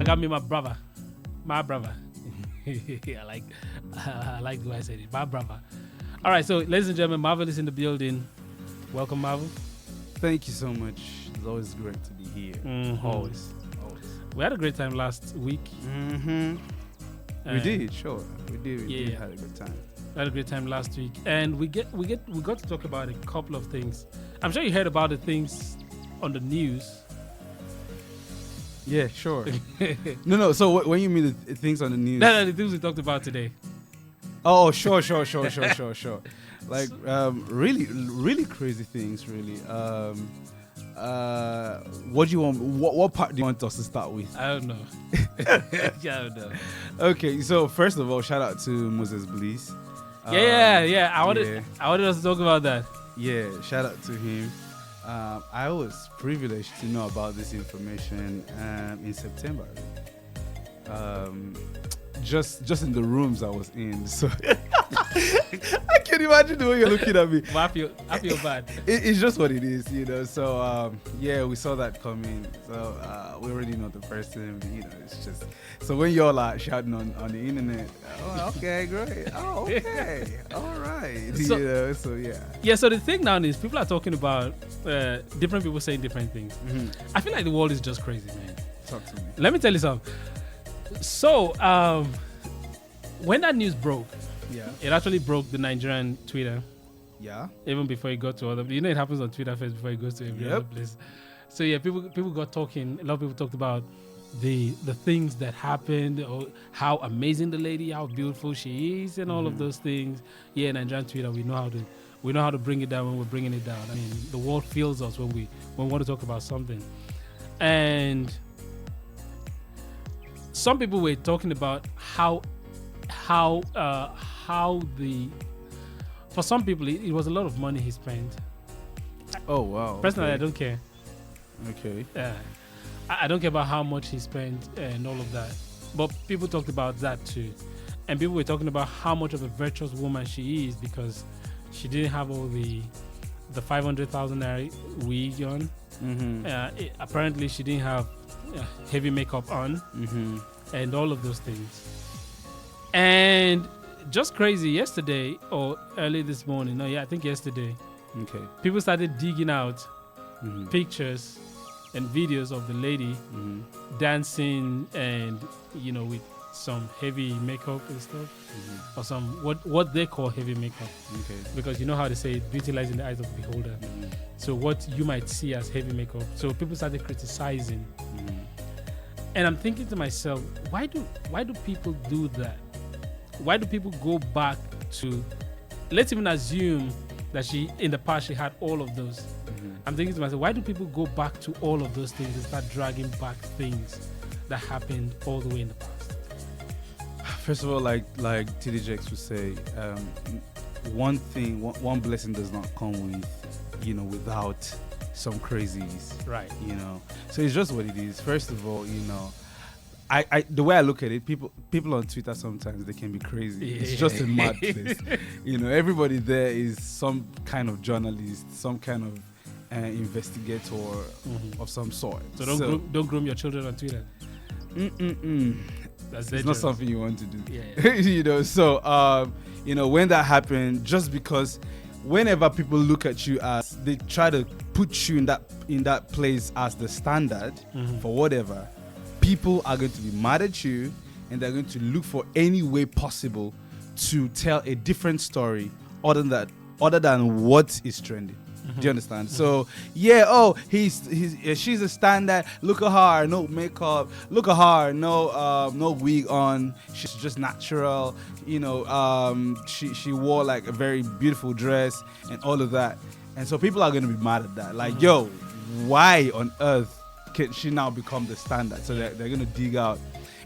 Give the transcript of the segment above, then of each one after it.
got me my brother. My brother. I like the way I said it. My brother. All right, so ladies and gentlemen, Marvel is in the building. Welcome, Marvel. Thank you so much. It's always great to be here. Mm-hmm. Always. We had a great time last week. Mm-hmm. We did, sure. We did have a good time. We had a great time last week, and we got to talk about a couple of things. I'm sure you heard about the things on the news. Yeah, sure. No. So when you mean the things on the news? No, the things we talked about today. Oh, sure. Like really crazy things. Really. What do you want? What part do you want us to start with? I don't know. I don't know. Okay, so first of all, shout out to Moses Bliss. Yeah. I wanted us to talk about that. Yeah, shout out to him. I was privileged to know about this information in September. Just in the rooms I was in. So I can't imagine the way you're looking at me. But I feel bad. It's just what it is, you know. So we saw that coming. So we already know the person, you know. It's just so when you're like shouting on the internet, oh, okay, great. Oh, okay, all right. So, you know, so yeah. Yeah. So the thing now is, people are talking about different people saying different things. Mm-hmm. I feel like the world is just crazy, man. Talk to me. Let me tell you something. So when that news broke, it actually broke the Nigerian Twitter. Yeah. Even before it got to other, it happens on Twitter first before it goes to every other place. So yeah, people got talking. A lot of people talked about the things that happened, or how amazing the lady, how beautiful she is, and all of those things. Yeah, Nigerian Twitter, we know how to bring it down when we're bringing it down. I mean, the world feels us when we want to talk about something, and some people were talking about how for some people it was a lot of money he spent. Oh wow. Personally, okay. I don't care. Okay. I don't care about how much he spent and all of that. But people talked about that too. And people were talking about how much of a virtuous woman she is because she didn't have all the 500,000 naira wig on. Mm-hmm. Apparently, she didn't have heavy makeup on. Mm-hmm. And all of those things. And just crazy yesterday or early this morning. I think yesterday. Okay. People started digging out Mm-hmm. pictures and videos of the lady dancing and with some heavy makeup and stuff, or some what they call heavy makeup. Okay. Because you know how they say beauty lies in the eyes of the beholder. So what you might see as heavy makeup. So people started criticizing. And I'm thinking to myself, why do people do that? Why do people go back to, let's even assume that in the past she had all of those. I'm thinking to myself, why do people go back to all of those things and start dragging back things that happened all the way in the past? First of all, like TDJX would say, one blessing does not come without some crazies, right? So it's just what it is. First of all, I the way I look at it, people on Twitter sometimes they can be crazy. Yeah. It's just a mad place. Everybody there is some kind of journalist, some kind of investigator of some sort. So don't groom your children on Twitter. It's not something you want to do. Yeah. So when that happened, just because whenever people look at you as they try to put you in that place as the standard for whatever, people are going to be mad at you, and they're going to look for any way possible to tell a different story other than what is trending. Do you understand? So she's a standard. Look at her, no makeup. Look at her, no wig on. She's just natural. She wore like a very beautiful dress and all of that. And so people are going to be mad at that. Like, yo, why on earth can she now become the standard? So they're going to dig out,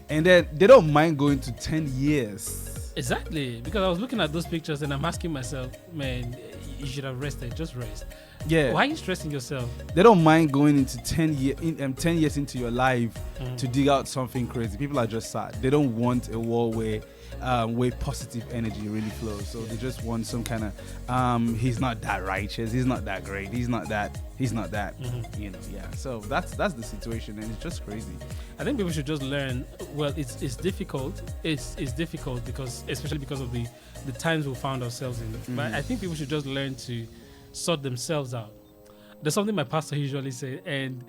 and then they don't mind going to 10 years. Exactly, because I was looking at those pictures and I'm asking myself, man, you should have rested. Just rest. Yeah. Why are you stressing yourself? They don't mind going into 10 years into your life to dig out something crazy. People are just sad. They don't want a world where way positive energy really flows. So they just want some kind of he's not that righteous, he's not that great, he's not that you know. Yeah, so that's the situation, and it's just crazy. I think people should just learn. Well, it's difficult. It's difficult because, especially because of the times we found ourselves in. But I think people should just learn to sort themselves out. There's something my pastor usually says, and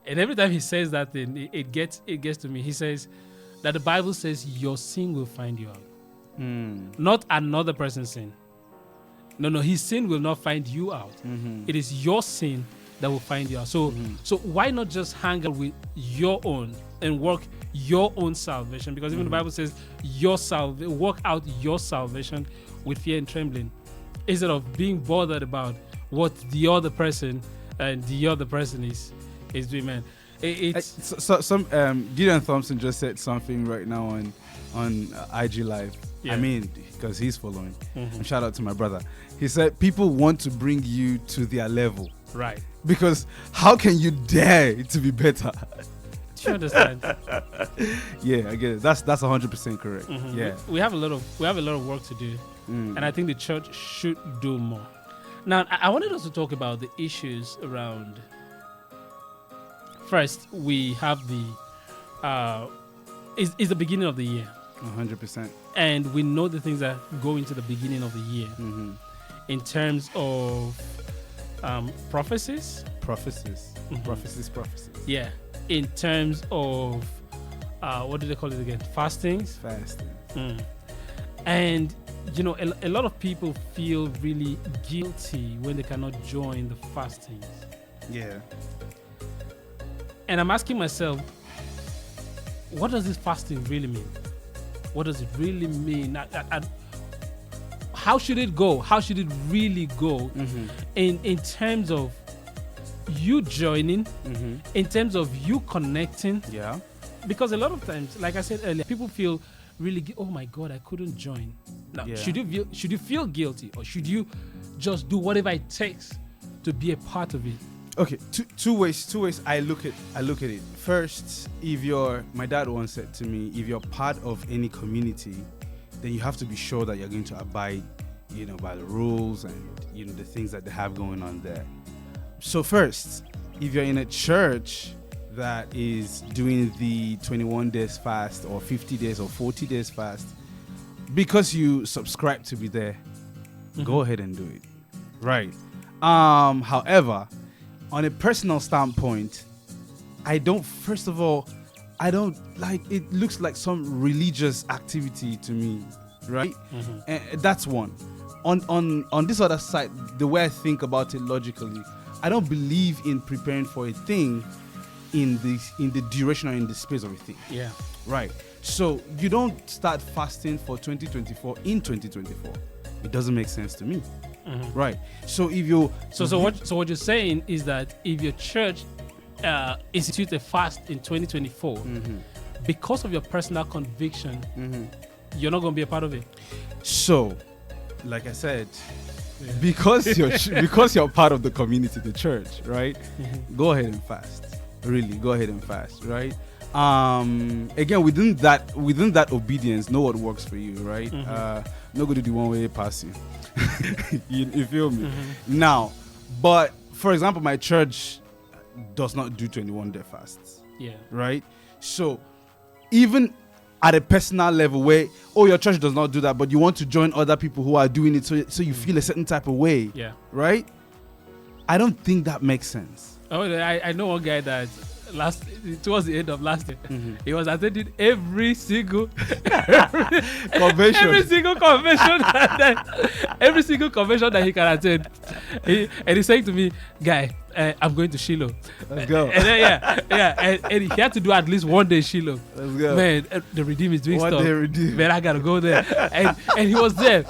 every time he says that thing, it gets to me. He says that the Bible says your sin will find you out, not another person's sin. No, his sin will not find you out. It is your sin that will find you out. So why not just hang out with your own and work your own salvation? Because even the Bible says work out your salvation with fear and trembling, instead of being bothered about what the other person is doing, man. Some Gideon Thompson just said something right now on IG Live. Yeah. I mean, because he's following. And shout out to my brother. He said people want to bring you to their level. Right. Because how can you dare to be better? Do you understand? Yeah, I get it. That's 100% correct. Yeah. We have a lot of work to do. And I think the church should do more. Now, I wanted us to talk about the issues around. First, we have is the beginning of the year. 100%. And we know the things that go into the beginning of the year in terms of prophecies. Prophecies. Yeah. In terms of, what do they call it again? Fasting. And, you know, a lot of people feel really guilty when they cannot join the fastings. Yeah. And I'm asking myself, what does this fasting really mean? What does it really mean? How should it go? How should it really go in terms of you joining, in terms of you connecting? Yeah. Because a lot of times, like I said earlier, people feel really, oh my God, I couldn't join. Now, should you feel guilty, or should you just do whatever it takes to be a part of it? Okay, two ways I look at it. First, my dad once said to me, if you're part of any community, then you have to be sure that you're going to abide, you know, by the rules and, you know, the things that they have going on there. So first, if you're in a church that is doing the 21 days fast or 50 days or 40 days fast, because you subscribe to be there, go ahead and do it. Right. However, on a personal standpoint, I don't like it. Looks like some religious activity to me, right? And that's one. On this other side, the way I think about it logically, I don't believe in preparing for a thing in the duration or in the space of a thing. Yeah. Right. So you don't start fasting for 2024 in 2024. It doesn't make sense to me. Right. So if you so what you're saying is that if your church institutes a fast in 2024, because of your personal conviction, you're not going to be a part of it. So, like I said, because you're part of the community, the church, right? Go ahead and fast. Really, go ahead and fast, right? Again, within that obedience, know what works for you, right? Not going to do one way pass you. You feel me? Now, but for example, my church does not do 21-day fasts. Yeah. Right? So even at a personal level where, your church does not do that, but you want to join other people who are doing it, so you feel a certain type of way. Yeah. Right? I don't think that makes sense. Oh, I know one guy that towards the end of last year, he was attending every single convention, every single convention that he can attend. And he's saying to me, "Guy, I'm going to Shiloh. Let's go." And then, and he had to do at least one day Shiloh. Let's go. Man, the Redeem is doing one stuff. Day Redeem. Man, I gotta go there. And he was there.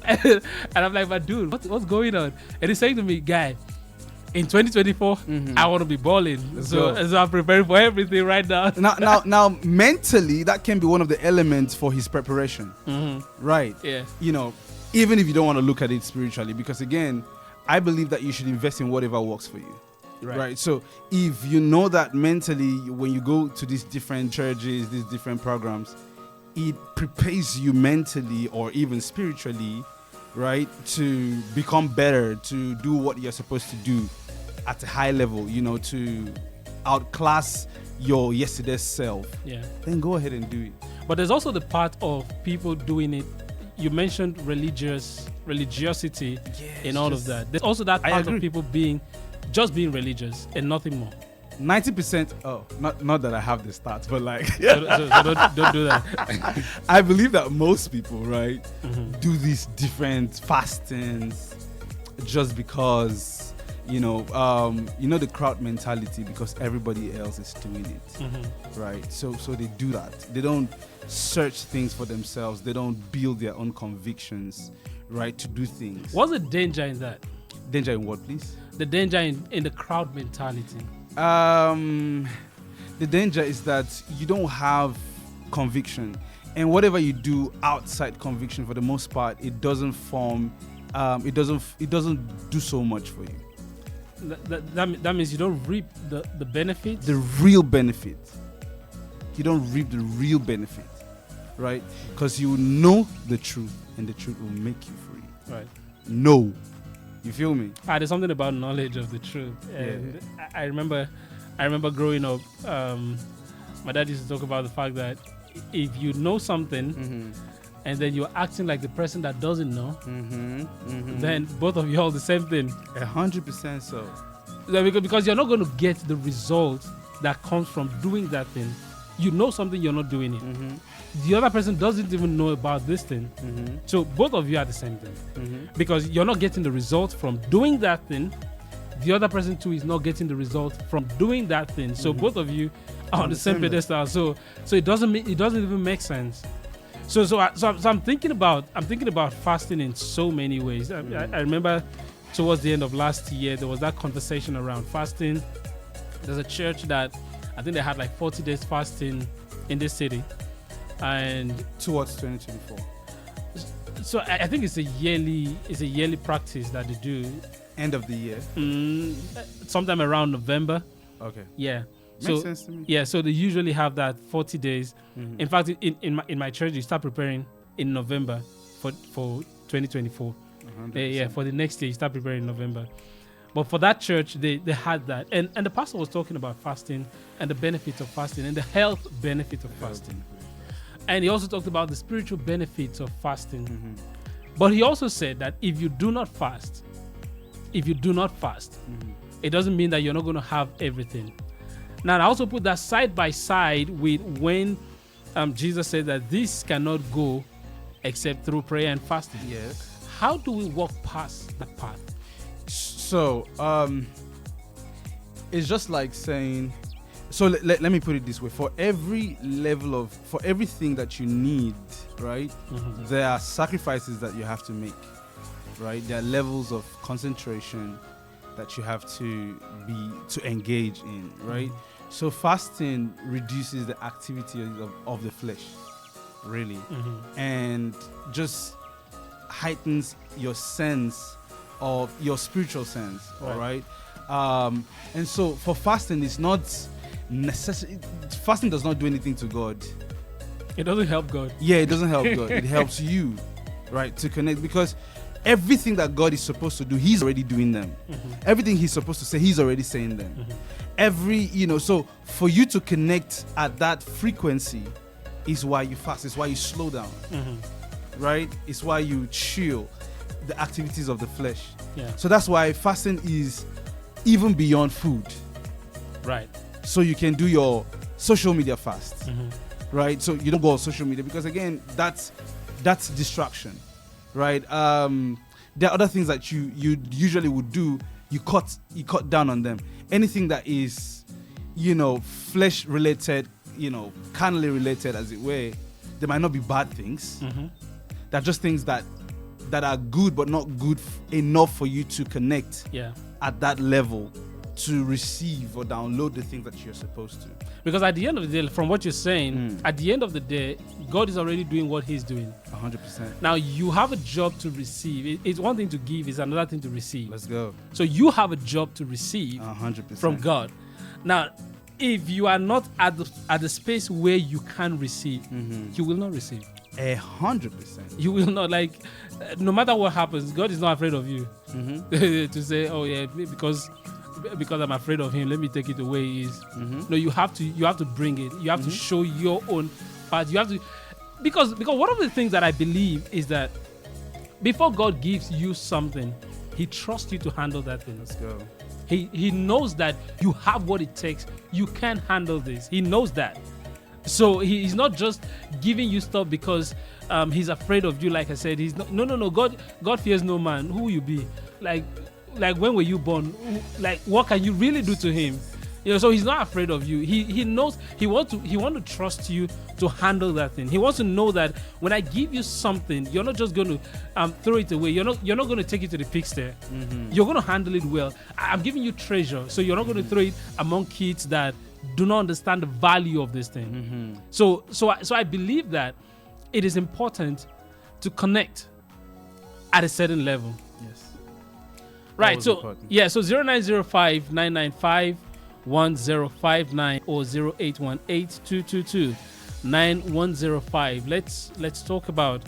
And I'm like, but dude, what's going on? And he's saying to me, "Guy, in 2024, I want to be balling. So I'm preparing for everything right now." Now, mentally, that can be one of the elements for his preparation. Right. Yeah. You know, even if you don't want to look at it spiritually, because again, I believe that you should invest in whatever works for you. Right. So if you know that mentally, when you go to these different churches, these different programs, it prepares you mentally or even spiritually, right, to become better, to do what you're supposed to do at a high level, to outclass your yesterday's self. Yeah. Then go ahead and do it. But there's also the part of people doing it. You mentioned religiosity in all of that. There's also that part of people being religious and nothing more. 90%. Oh, not that I have the stats, but like, so don't do that. I believe that most people, right, do these different fastings just because, the crowd mentality, because everybody else is doing it, right? So they do that. They don't search things for themselves. They don't build their own convictions, right, to do things. What's the danger in that? Danger in what, please? The danger in the crowd mentality. The danger is that you don't have conviction, and whatever you do outside conviction, for the most part, it doesn't form. It doesn't do so much for you. That means you don't reap the benefit. The real benefit. You don't reap the real benefit, right? Because you know the truth, and the truth will make you free. Right. No. You feel me? There's something about knowledge of the truth. And I remember growing up, my dad used to talk about the fact that if you know something and then you're acting like the person that doesn't know, then both of you hold the same thing. 100% so. Because you're not going to get the result that comes from doing that thing. You know something, you're not doing it. The other person doesn't even know about this thing. So both of you are the same thing. Because you're not getting the result from doing that thing. The other person too is not getting the result from doing that thing. So both of you are on the same pedestal. So it doesn't even make sense. So I'm thinking about fasting in so many ways. I remember towards the end of last year there was that conversation around fasting. There's a church that I think they had like 40 days fasting in this city, and towards 2024. So I think it's a yearly practice that they do. End of the year. Sometime around November. Okay. Yeah. Makes sense to me. Yeah. So they usually have that 40 days. In fact, in my church, you start preparing in November for 2024. For the next year, you start preparing in November. But for that church, they had that. And the pastor was talking about fasting and the benefits of fasting and the health benefits of fasting. And he also talked about the spiritual benefits of fasting. But he also said that if you do not fast, it doesn't mean that you're not going to have everything. Now, I also put that side by side with when Jesus said that this cannot go except through prayer and fasting. Yes. How do we walk past that path? So, it's just like saying, so let me put it this way. For everything that you need, right, there are sacrifices that you have to make, right? There are levels of concentration that you have to engage in, right? So fasting reduces the activity of the flesh, really, and just heightens your sense of your spiritual sense, all right? And so for fasting, it's not necessary. Fasting does not do anything to God. It doesn't help God. Yeah, it doesn't help God. It helps you, right, to connect, because everything that God is supposed to do, He's already doing them. Everything He's supposed to say, He's already saying them. So for you to connect at that frequency is why you fast. It's why you slow down, right? It's why you chill the activities of the flesh. Yeah. So that's why fasting is even beyond food. Right. So you can do your social media fast, right? So you don't go on social media, because again, that's distraction, right? There are other things that you usually would do. You cut down on them. Anything that is, flesh related, carnally related, as it were, they might not be bad things. They're just things that are good, but not good enough for you to connect at that level to receive or download the things that you're supposed to. Because at the end of the day, from what you're saying, at the end of the day, God is already doing what He's doing. 100%. Now, you have a job to receive. It's one thing to give, it's another thing to receive. Let's go. So you have a job to receive 100% from God. Now, if you are not at the space where you can receive, you will not receive. 100%. You will not, like, no matter what happens, God is not afraid of you. To say, oh yeah, because I'm afraid of him, let me take it away. No, you have to bring it. You have to show your own part. You have to, because one of the things that I believe is that before God gives you something, he trusts you to handle that thing. Let's go. He knows that you have what it takes. You can handle this. He knows that. So he's not just giving you stuff because he's afraid of you. Like I said, he's not. No. God fears no man. Who will you be? Like when were you born? Like, what can you really do to him? So he's not afraid of you. He knows he wants to trust you to handle that thing. He wants to know that when I give you something, you're not just going to throw it away. You're not going to take it to the pigsty. You're going to handle it well. I'm giving you treasure, so you're not going to throw it among kids that do not understand the value of this thing. So I believe that it is important to connect at a certain level. Yes. Right. So important. yeah. So 0905 995 1059 or 0818 222 9105. Let's talk about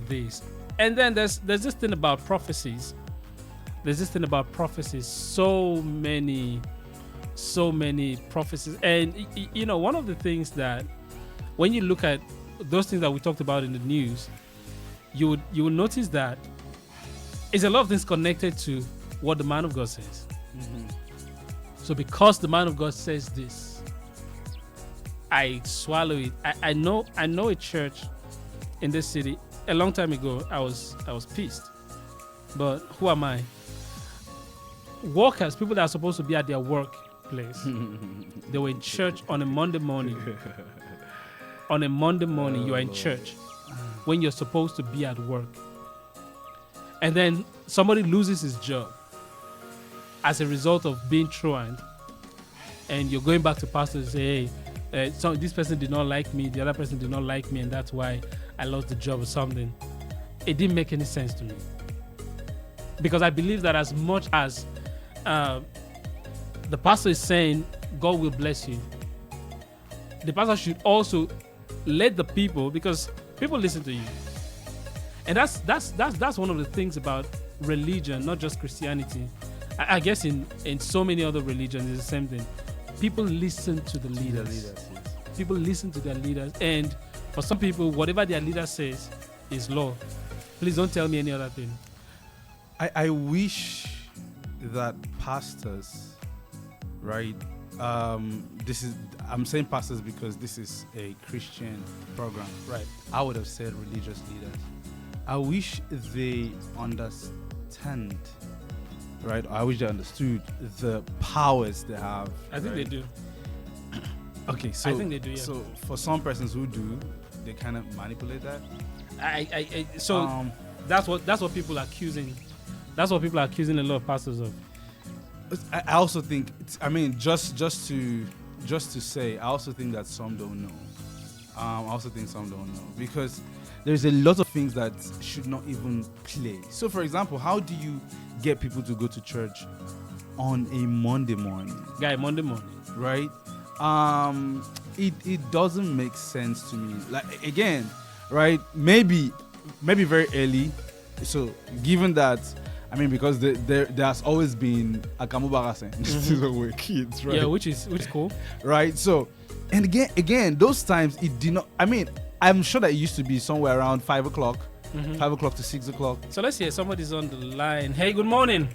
this. And then there's this thing about prophecies. So many prophecies. And one of the things that when you look at those things that we talked about in the news, you will notice that it's a lot of things connected to what the man of God says. So because the man of God says this, I swallow it. I know a church in this city. A long time ago, I was pissed. But who am I? Workers, people that are supposed to be at their workplace, they were in church on a Monday morning. On a Monday morning, you are in church when you're supposed to be at work. And then somebody loses his job as a result of being truant, and you're going back to pastor and say, hey, so this person did not like me, the other person did not like me, and that's why I lost the job or something. It didn't make any sense to me. Because I believe that as much as the pastor is saying, God will bless you, the pastor should also let the people, because people listen to you. And that's one of the things about religion, not just Christianity. I guess in so many other religions, it's the same thing. People listen to the leaders. Yes. People listen to their leaders. And for some people, whatever their leader says is law. Please don't tell me any other thing. I wish that pastors, right? I'm saying pastors because this is a Christian program. Right. I would have said religious leaders. I wish they understand, right? I wish they understood the powers they have. I think they do. Okay, so I think they do. Yeah. So for some persons who do, they kind of manipulate that. That's what people are accusing. That's what people are accusing a lot of pastors of. I also think, just to say, I also think that some don't know. I also think some don't know because there's a lot of things that should not even play. So, for example, how do you get people to go to church on a Monday morning? Monday morning, right? It doesn't make sense to me. Like, again, right? Maybe very early. So, given that. Because there has always been a Kamubara since we're kids, right? Yeah, which is cool, right? So, and again, those times it did not. I'm sure that it used to be somewhere around 5 o'clock, 5 o'clock to 6 o'clock. So let's hear somebody's on the line. Hey, good morning.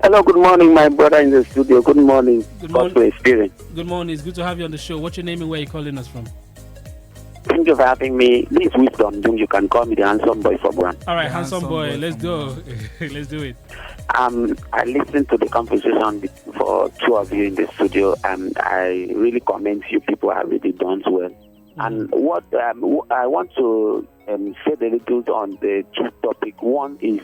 Hello, good morning, my brother in the studio. Good morning. Good morning. Gospel Experience. Good morning. It's good to have you on the show. What's your name and where are you calling us from? Thank you for having me. This is Wisdom. You can call me the handsome boy for Brown. All right, handsome boy. Let's go. Let's do it. I listened to the conversation for two of you in the studio, and I really commend you. People have really done well. And what I want to say a little on the two topic. One is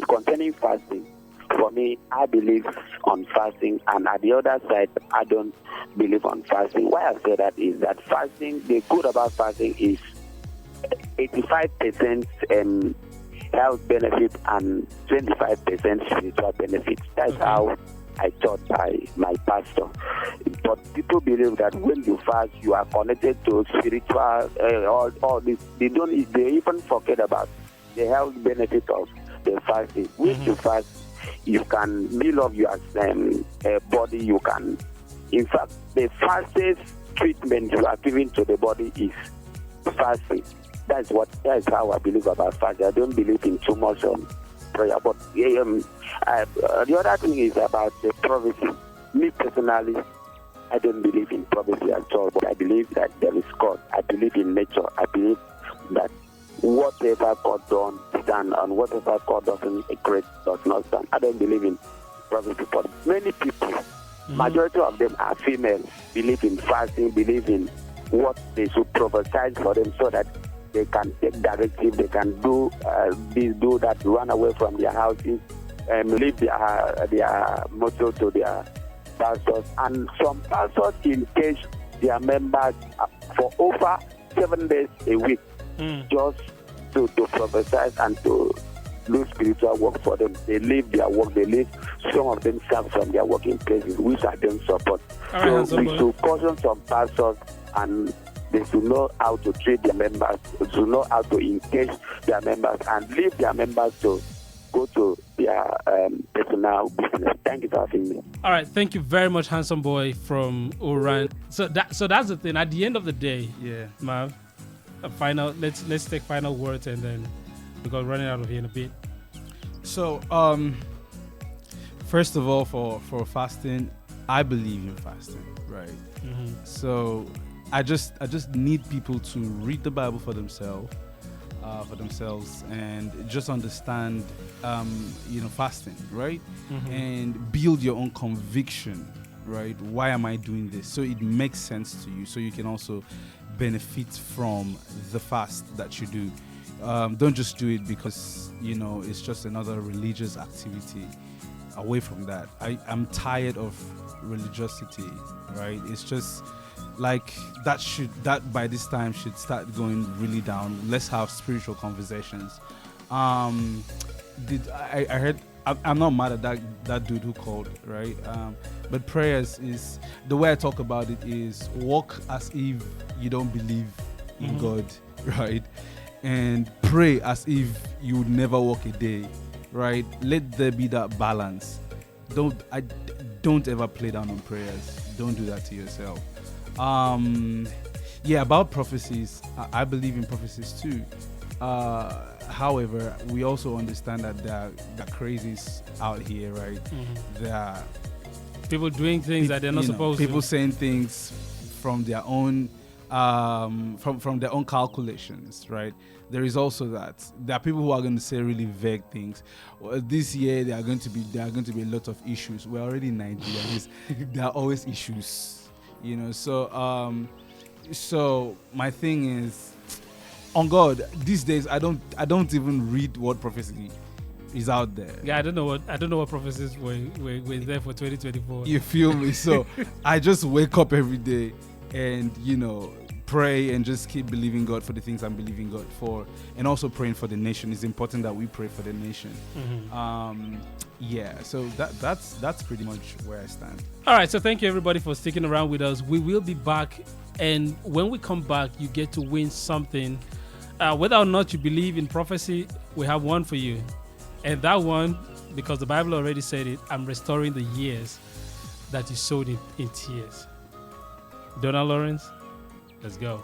concerning fasting. For me, I believe on fasting, and at the other side, I don't believe on fasting. Why I say that is that fasting, the good about fasting is 85% health benefit and 25% spiritual benefit. That's how I taught by my pastor. But people believe that when you fast, you are connected to spiritual, all this. They even forget about the health benefit of the fasting. When you fast, you can build up your body. You can, in fact, the fastest treatment you are giving to the body is fasting. That's how I believe about fasting. I don't believe in too much prayer. But the other thing is about the prophecy. Me personally, I don't believe in prophecy at all. But I believe that there is God. I believe in nature. I believe that whatever God done, stand, and whatever God doesn't create does not stand. I don't believe in prophecy. But many people, majority of them are female, believe in fasting, believe in what they should prophesy for them so that they can take directive, they can do this, do that, run away from their houses, leave their motto to their pastors. And some pastors engage their members for over 7 days a week just to prophesy and to do spiritual work for them. They leave their work, some of them serve from their working places, which I don't support. So we should caution some pastors, and they should know how to treat their members, they should know how to engage their members, and leave their members to go to their personal business. Thank you for having me. All right, thank you very much, handsome boy from Oran. So that's the thing. At the end of the day, Mav, let's take final words, and then because we're running out of here in a bit. So, first of all, for fasting, I believe in fasting, right? So I just need people to read the Bible for themselves, and just understand, fasting, right? And build your own conviction, right? Why am I doing this? So it makes sense to you, so you can also benefit from the fast that you do. Don't just do it because it's just another religious activity. Away from that, I'm tired of religiosity, right? It's just like that by this time should start going really down. Let's have spiritual conversations. I heard, I'm not mad at that dude who called, right? But prayers is, the way I talk about it is, walk as if you don't believe in God, right? And pray as if you would never walk a day, right? Let there be that balance. Don't ever play down on prayers. Don't do that to yourself. About prophecies, I believe in prophecies too. However, we also understand that there are crazies out here, right? There are people doing things that they're not supposed to. People saying things from their own from their own calculations, right? There is also that there are people who are going to say really vague things. Well, this year there are going to be a lot of issues. We're already in Nigeria. There are always issues, So my thing is, on God, these days I don't even read what prophecy is out there. Yeah, I don't know what prophecies were there for 2024. You feel me? So I just wake up every day and pray and just keep believing God for the things I'm believing God for, and also praying for the nation. It's important that we pray for the nation. So that's pretty much where I stand. All right, so thank you everybody for sticking around with us. We will be back, and when we come back, you get to win something. Whether or not you believe in prophecy, we have one for you, and that one, because the Bible already said it, I'm restoring the years that you sowed in tears. Donald Lawrence, let's go.